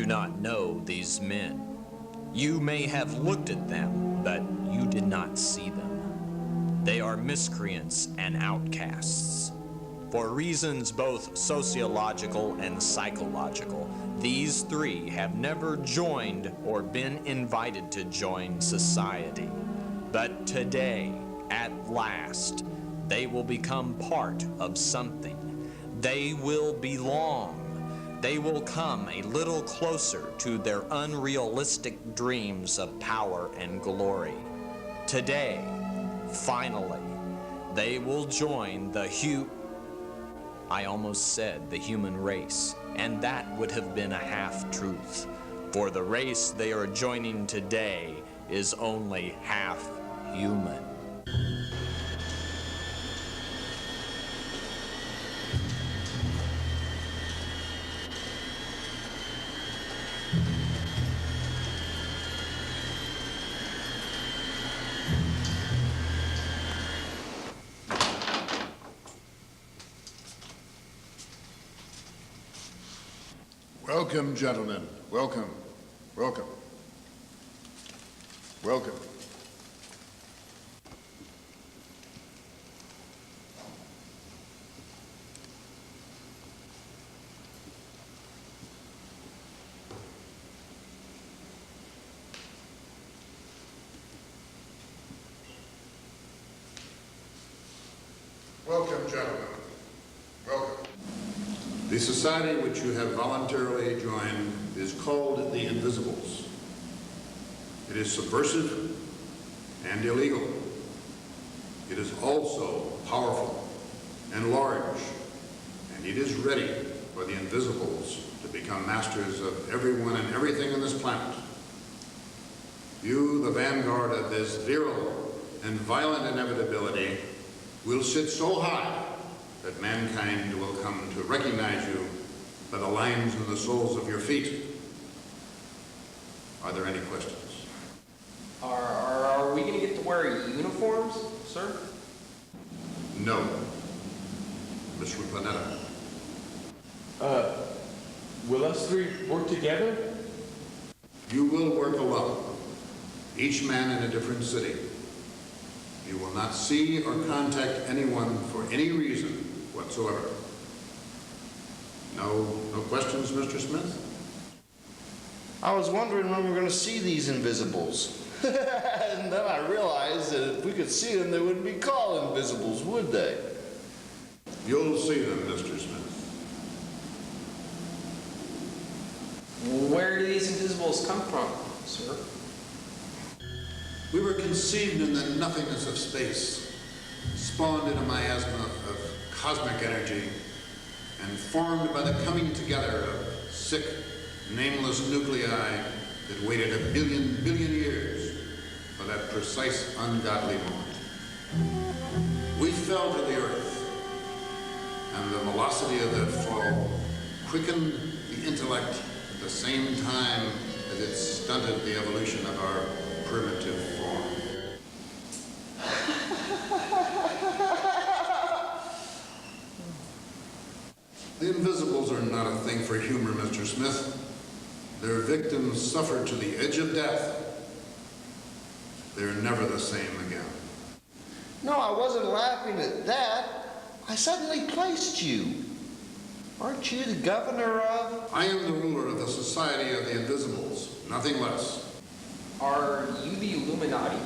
do not know these men. You may have looked at them, but you did not see them. They are miscreants and outcasts. For reasons both sociological and psychological, these three have never joined or been invited to join society. But today, at last, they will become part of something. They will belong. They will come a little closer to their unrealistic dreams of power and glory. Today, finally, they will join I almost said the human race, and that would have been a half-truth. For the race they are joining today is only half human. Welcome, gentlemen. Welcome. Welcome. Welcome. Welcome, gentlemen. Welcome. The society which you have voluntarily joined is called the Invisibles. It is subversive and illegal. It is also powerful and large, and it is ready for the Invisibles to become masters of everyone and everything on this planet. You, the vanguard of this virile and violent inevitability, will sit so high that mankind will come to recognize you by the lines in the soles of your feet. Are there any questions? Are we going to get to wear uniforms, sir? No. Mr. Planeta. Will us three work together? You will work alone, each man in a different city. You will not see or contact anyone for any reason whatsoever. No questions, Mr. Smith? I was wondering when we're going to see these Invisibles. And then I realized that if we could see them, they wouldn't be called Invisibles, would they? You'll see them, Mr. Smith. Where do these Invisibles come from, sir? We were conceived in the nothingness of space, spawned in a miasma of cosmic energy, and formed by the coming together of sick, nameless nuclei that waited a billion years for that precise, ungodly moment. We fell to the earth, and the velocity of that fall quickened the intellect at the same time as it stunted the evolution of our primitive form. The Invisibles are not a thing for humor, Mr. Smith. Their victims suffer to the edge of death. They're never the same again. No, I wasn't laughing at that. I suddenly placed you. Aren't you the governor of? I am the ruler of the Society of the Invisibles, nothing less. Are you the Illuminati?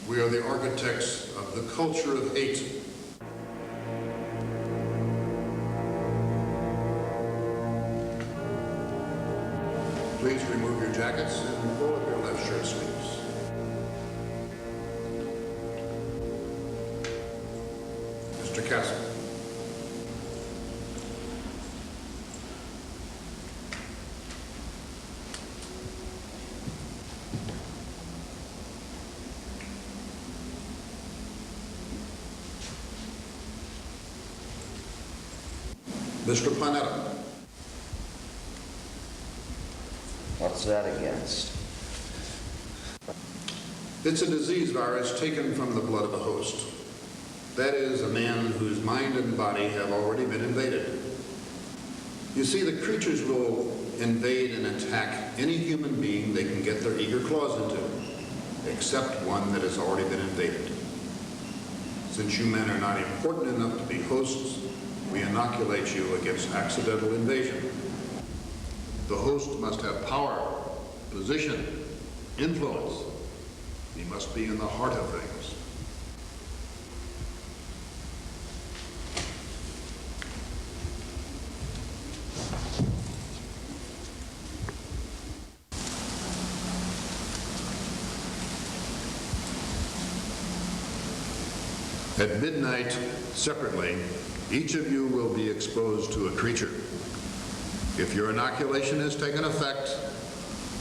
We are the architects of the culture of hate. Please remove your jackets and roll up your left shirt sleeves. Mr. Castle. Mr. Planeta. What's that against? It's a disease virus taken from the blood of a host. That is, a man whose mind and body have already been invaded. You see, the creatures will invade and attack any human being they can get their eager claws into, except one that has already been invaded. Since you men are not important enough to be hosts, we inoculate you against accidental invasion. The host must have power, position, influence. He must be in the heart of things. At midnight, separately, each of you will be exposed to a creature. If your inoculation has taken effect,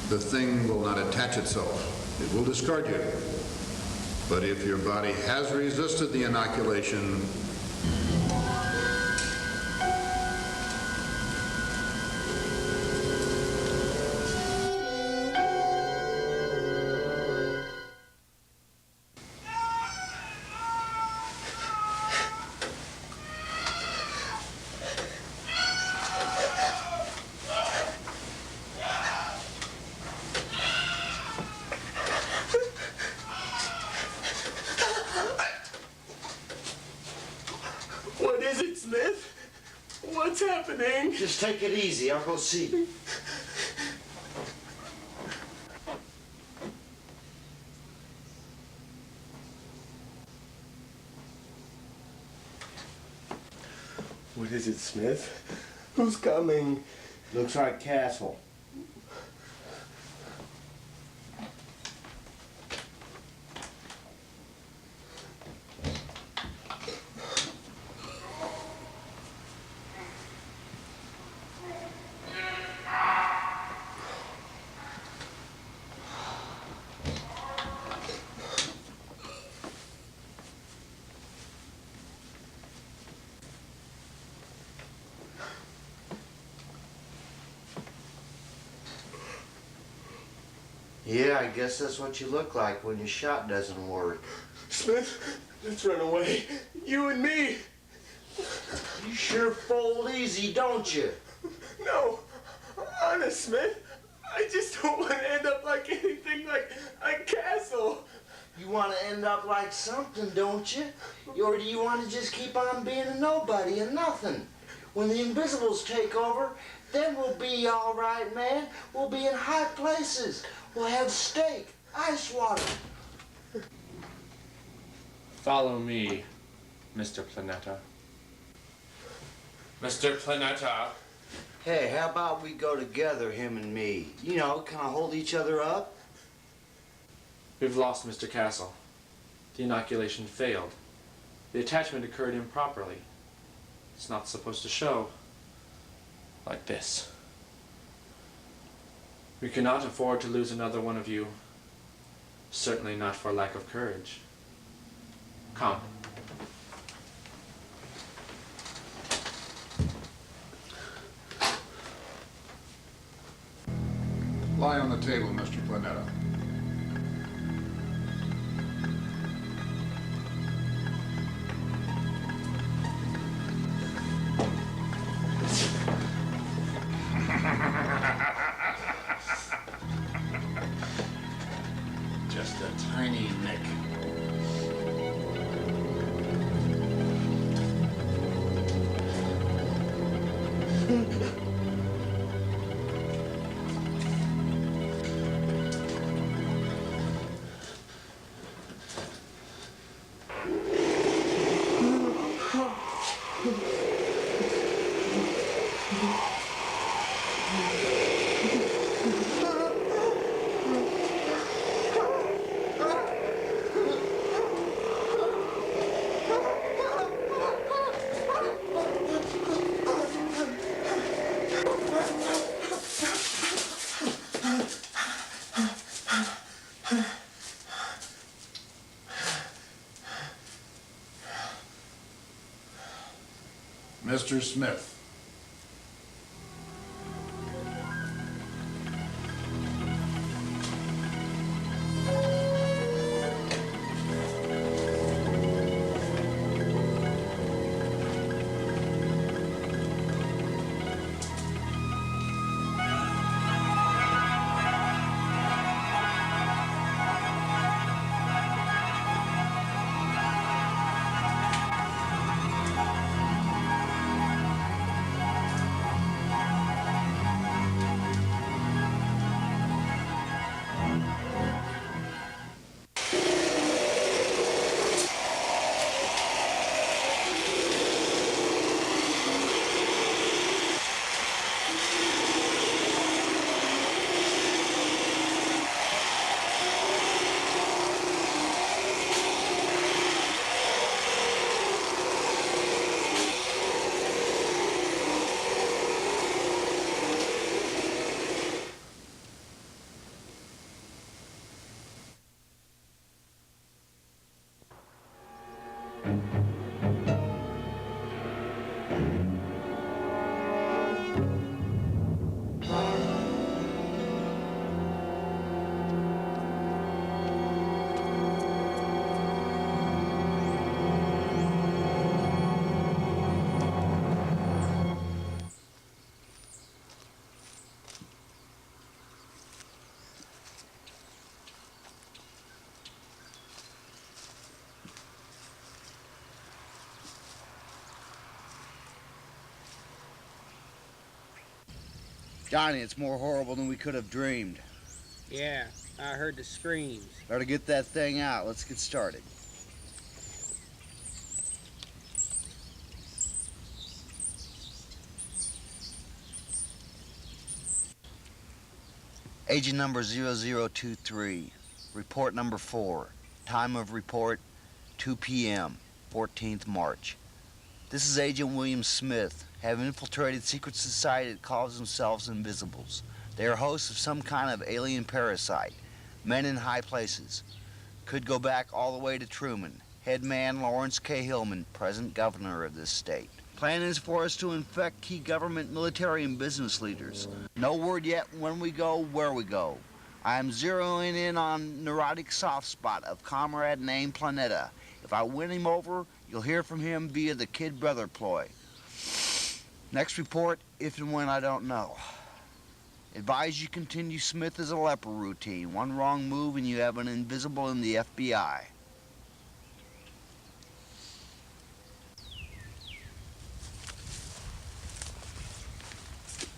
the thing will not attach itself. It will discard you. But if your body has resisted the inoculation, What is it, Smith? What's happening? Just take it easy. I'll go see. What is it, Smith? Who's coming? Looks like Castle. Yeah, I guess that's what you look like when your shot doesn't work. Smith, let's run away. You and me. You sure fold easy, don't you? No, honest, Smith. I just don't want to end up like anything like Castle. You want to end up like something, don't you? Or do you want to just keep on being a nobody and nothing? When the Invisibles take over, then we'll be all right, man. We'll be in high places. We'll have steak, ice water. Follow me, Mr. Planeta. Mr. Planeta. Hey, how about we go together, him and me? You know, kind of hold each other up. We've lost Mr. Castle. The inoculation failed. The attachment occurred improperly. It's not supposed to show like this. We cannot afford to lose another one of you. Certainly not for lack of courage. Come. lie on the table, Mr. Planeta. Just a tiny nick. Mr. Smith. Johnny, it's more horrible than we could have dreamed. Yeah, I heard the screams. Better get that thing out. Let's get started. Agent number 0023, report number 4. Time of report, 2 p.m., 14th March. This is Agent William Smith, have infiltrated secret society that calls themselves Invisibles. They are hosts of some kind of alien parasite, men in high places. Could go back all the way to Truman, head man Lawrence K. Hillman, present governor of this state. Plan is for us to infect key government, military, and business leaders. No word yet when we go, where we go. I am zeroing in on neurotic soft spot of comrade named Planeta. If I win him over, you'll hear from him via the Kid Brother ploy. Next report, if and when I don't know. Advise you continue Smith as a leper routine. One wrong move and you have an invisible in the FBI.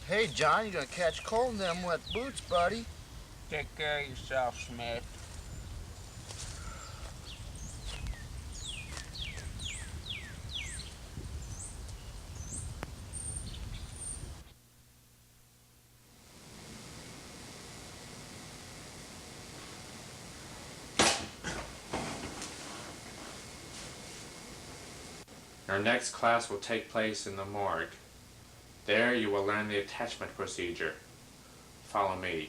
Hey, John, you gonna catch cold in them wet boots, buddy. Take care of yourself, Smith. Your next class will take place in the morgue. There you will learn the attachment procedure. Follow me.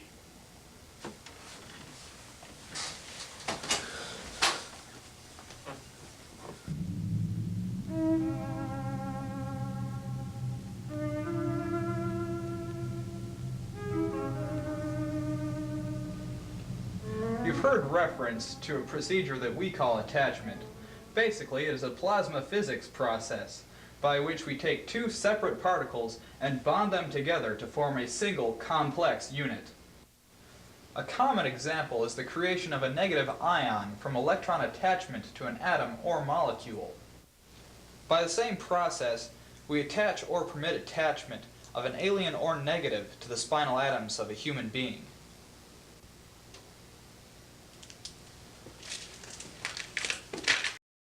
You've heard reference to a procedure that we call attachment. Basically, it is a plasma physics process by which we take two separate particles and bond them together to form a single complex unit. A common example is the creation of a negative ion from electron attachment to an atom or molecule. By the same process, we attach or permit attachment of an alien or negative to the spinal atoms of a human being.